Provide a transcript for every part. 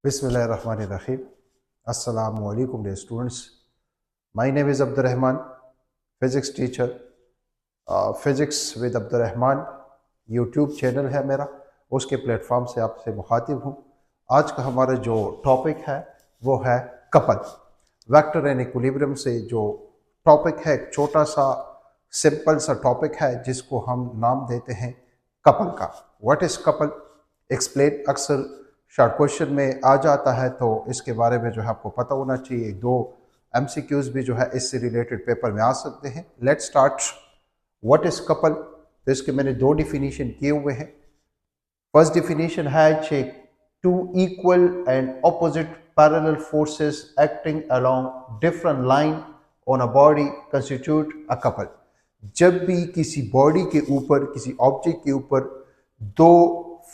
Bismillahirrahmanirrahim. Assalamu alaikum dear students. My name is Abdurrahman, physics teacher. Physics with Abdurrahman YouTube channel है मेरा, उसके platform से आपसे मुखातिब हूँ। आज का हमारा जो टॉपिक है वो है कपल। वेक्टर एंड इक्विलिब्रियम से जो टॉपिक है, एक छोटा सा सिंपल सा टॉपिक है जिसको हम नाम देते हैं कपल का। What is couple explain. अक्सर शॉर्ट क्वेश्चन में आ जाता है, तो इसके बारे में जो है आपको पता होना चाहिए। 2 MCQs भी जो है इससे रिलेटेड पेपर में आ सकते हैं। Let's start. What is couple. तो इसके मैंने 2 डिफिनीशन किए हुए हैं। फर्स्ट डिफिनीशन है two equal and opposite parallel forces acting along different line on a body constitute a couple. जब भी किसी बॉडी के ऊपर, किसी ऑब्जेक्ट के ऊपर 2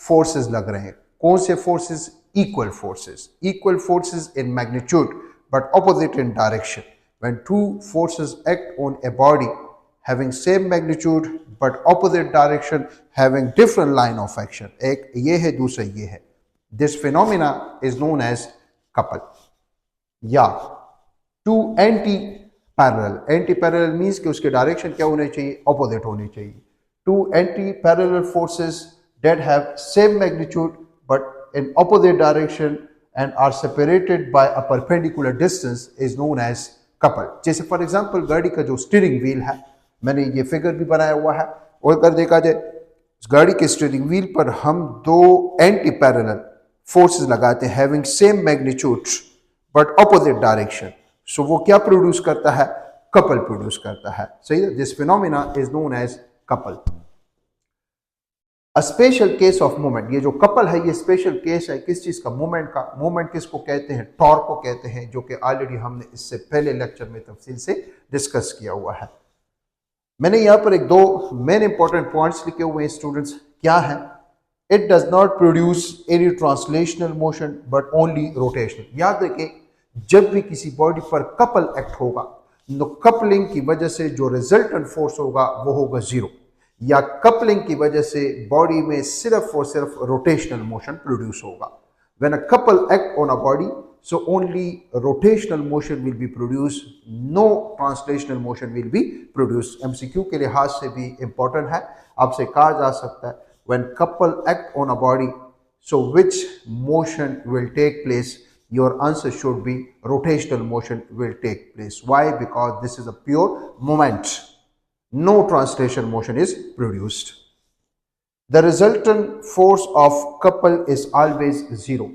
फोर्सेस लग रहे हैं, कौन से forces? Equal forces in magnitude but opposite in direction. When 2 forces act on a body having same magnitude but opposite direction, having different line of action. एक ये है, दूसरा ये है. This phenomena is known as couple. या two anti-parallel means कि उसके direction क्या होने चाहिए? ऑपोजिट होने चाहिए. Two anti-parallel forces that have same magnitude but in opposite direction and are separated by a perpendicular distance is known as couple. जैसे for example गाड़ी का जो स्टीयरिंग व्हील है, मैंने ये फिगर भी बनाया हुआ है, और अगर देखा जाए गाड़ी के स्टीयरिंग व्हील पर हम 2 एंटी पैरेलल फोर्सेस लगाते हैं having same magnitude but opposite direction, so वो क्या प्रोड्यूस करता है? कपल प्रोड्यूस करता है। सही है। This phenomena is known as couple. A special case of moment. ये जो कपल है ये स्पेशल केस है किस चीज का? मोमेंट का। मोमेंट किसको कहते हैं? टॉर्क को कहते हैं, जो कि ऑलरेडी हमने इससे पहले लेक्चर में तफसील से डिस्कस किया हुआ है। मैंने यहाँ पर 2 मेन इंपॉर्टेंट पॉइंट्स लिखे हुए हैं स्टूडेंट्स। क्या है? It does not produce any translational motion but only rotational. याद रखें, जब भी किसी बॉडी पर कपल एक्ट होगा तो कपलिंग की वजह से जो रिजल्टेंट फोर्स होगा वो होगा 0, या कपलिंग की वजह से बॉडी में सिर्फ और सिर्फ रोटेशनल मोशन प्रोड्यूस होगा। When a couple act on a body, so only rotational motion will be produced, no translational motion will be produced. MCQ के लिहाज से भी important है, आपसे कहा जा सकता है when couple act on a body, so which motion will take place? Your answer should be rotational motion will take place. Why? Because this is a pure moment, no translation motion is produced. The resultant force of couple is always 0,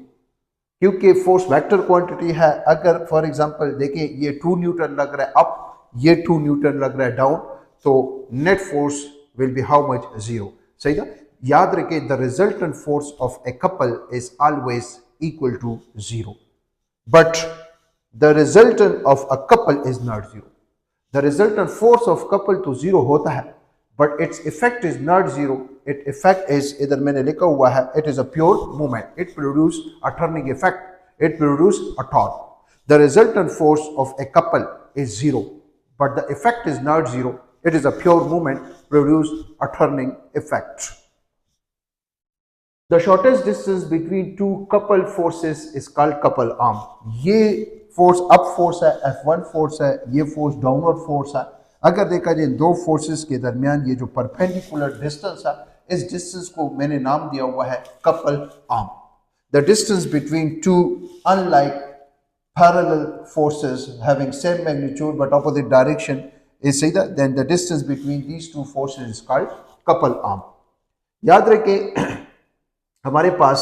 क्योंकि force vector quantity है। अगर for example देखें ये 2 Newton लग रहा है up, ये 2 Newton लग रहा है डाउन, तो net force will be how much? 0। सही ना? याद रखें, the resultant force of a couple is always equal to 0, but the resultant of a couple is not 0। The resultant force of couple तो 0 होता है, but its effect is not 0. Its effect is, इधर मैंने लिखा हुआ है, it is a pure movement. It produce a turning effect. It produce a torque. The resultant force of a couple is 0, but the effect is not 0. It is a pure movement, produce a turning effect. The shortest distance between 2 coupled forces is called couple arm. ये force up force है, F1 force है, ये force downward force है। अगर देखा जाए 2 forces के दरमियान ये जो परपेंडिकुलर डिस्टेंस है, इस डिस्टेंस को मैंने नाम दिया हुआ है couple arm. The distance between 2 unlike parallel forces having same magnitude but opposite direction is सीधा, then the distance between these 2 forces is called couple arm. याद रखें, हमारे पास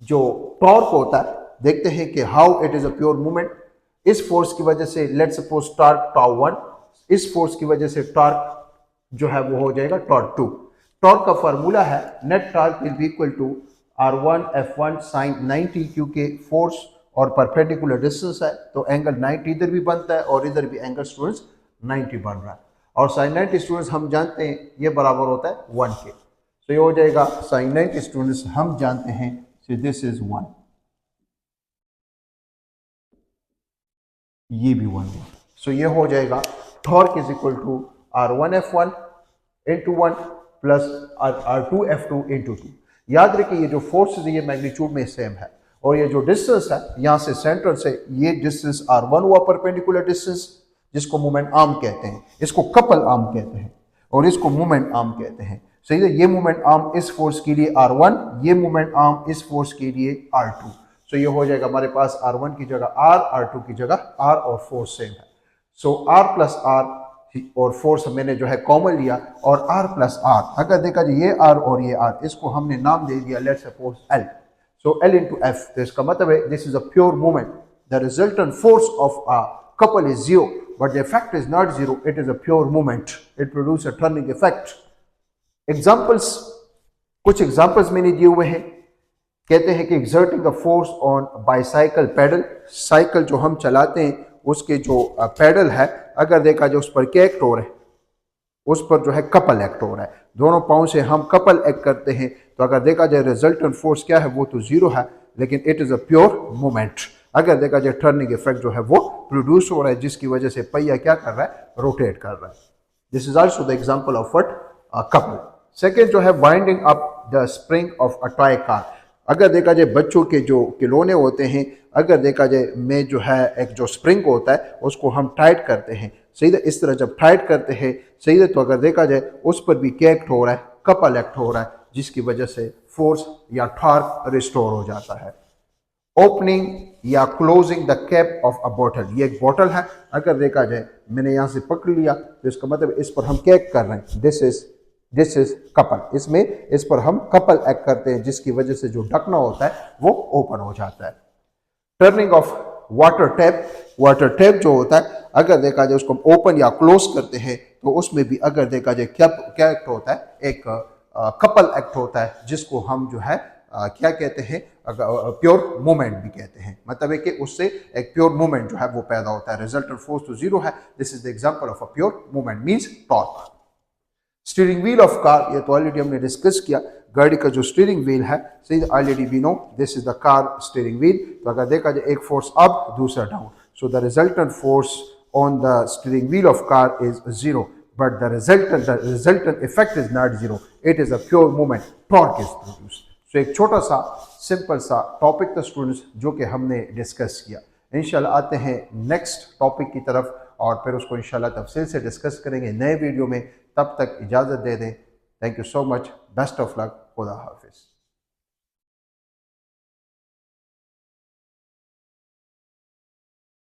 जो टॉर्क होता है, देखते हैं कि how it is a pure movement. इस फोर्स की वजह से लेट्स सपोज टॉर्क τ1, इस फोर्स की वजह से टॉर्क जो है वो हो जाएगा टॉर्क 2। टॉर्क का फार्मूला है net torque will be equal to R1 F1 sin 90, क्योंकि फोर्स और परपेंडिकुलर डिस्टेंस है तो एंगल 90 इधर भी बनता है और इधर भी एंगल स्टूडेंट्स 90 बन रहा है, और sin 90 स्टूडेंट्स हम जानते हैं ये बराबर होता है 1 के, तो ये हो जाएगा sin 90 स्टूडेंट्स हम जानते हैं, so this is 1, ये भी 1 है, सो ये हो जाएगा torque is equal to R1 F1 into 1 plus R2 F2 into 2। याद रखिए ये जो फोर्स है ये मैग्नीट्यूड में सेम है, और ये जो डिस्टेंस है यहाँ से सेंटर से ये डिस्टेंस r1 हुआ परपेंडिकुलर डिस्टेंस, जिसको मोमेंट आर्म कहते हैं, इसको कपल आर्म कहते हैं और इसको मोमेंट आर्म कहते हैं। सही है, ये मोमेंट आर्म इस फोर्स के लिए r1, ये मोमेंट आर्म इस फोर्स के लिए r2। सो ये हो जाएगा हमारे पास r1 की जगह r, r2 की जगह r और फोर्स सेम है। सो r प्लस r और फोर्स मैंने जो है कॉमन लिया और r प्लस r, अगर देखा जाए ये r और ये r, इसको हमने नाम दे दिया let's suppose L। So L into F, तो इसका मतलब है this is a pure moment. The resultant force of a couple is zero, but the effect is not zero, it is a pure moment, it produces a turning effect। Examples, कुछ examples मैंने दिए हुए हैं। कहते हैं कि exerting a force on bicycle pedal, cycle जो हम चलाते हैं उसके जो पैडल है, अगर देखा जाए उस पर क्या एक्ट हो रहा है, उस पर जो है कपल एक्ट हो रहा है, दोनों पाँव से हम कपल एक्ट करते हैं, तो अगर देखा जाए रिजल्टेंट फोर्स क्या है, वो तो जीरो है, लेकिन it is a pure moment. अगर देखा जाए टर्निंग इफेक्ट जो है वो प्रोड्यूस हो रहा है, जिसकी वजह से पहिया क्या कर रहा है, रोटेट कर रहा है। This is also the example of what, couple. Second जो है winding up the spring of a toy car. अगर देखा जाए बच्चों के जो खिलौने होते हैं, अगर देखा जाए में जो है एक जो स्प्रिंग होता है उसको हम टाइट करते हैं, सही है, इस तरह जब टाइट करते हैं, सही है, तो अगर देखा जाए उस पर भी क्या एक्ट हो रहा है, कपल एक्ट हो रहा है, जिसकी वजह से फोर्स या टॉर्क रिस्टोर हो जाता है। ओपनिंग या closing the cap of a bottle, ये एक बॉटल है, अगर देखा जाए मैंने यहाँ से पकड़ लिया तो इसका मतलब इस पर हम क्या एक्ट कर रहे हैं, दिस इज कपल, इसमें इस पर हम कपल एक्ट करते हैं, जिसकी वजह से जो ढकना होता है वो ओपन हो जाता है। Turning of water tap, water tap जो होता है अगर देखा जाए उसको हम ओपन या क्लोज करते हैं तो उसमें भी अगर देखा जाए क्या एक्ट होता है, एक कपल एक्ट होता है, जिसको हम जो है क्या कहते हैं, प्योर मूवमेंट भी कहते हैं। मतलब है कि उससे एक प्योर मूवमेंट जो है वो पैदा होता है, रिजल्टेंट फोर्स तो जीरो है। This is the example of a pure movement means torque. Steering wheel of car, ये तो ऑलरेडी हमने डिस्कस किया, गाड़ी का जो स्टीयरिंग व्हील है, सही, already we know this is the car steering wheel. तो अगर देखा जाए एक फोर्स अप दूसरा down, so the resultant force on the steering wheel of car is zero, but the resultant effect is not zero, it is a pure movement, torque is produced. So एक छोटा सा simple सा topic था students जो कि हमने discuss किया। इंशाल्लाह आते हैं नेक्स्ट टॉपिक की तरफ और फिर उसको इंशाल्लाह तफसील से डिस्कस करेंगे नए वीडियो में। तब तक इजाज़त दे दें। Thank you so much, best of luck, खुदा हाफिज़।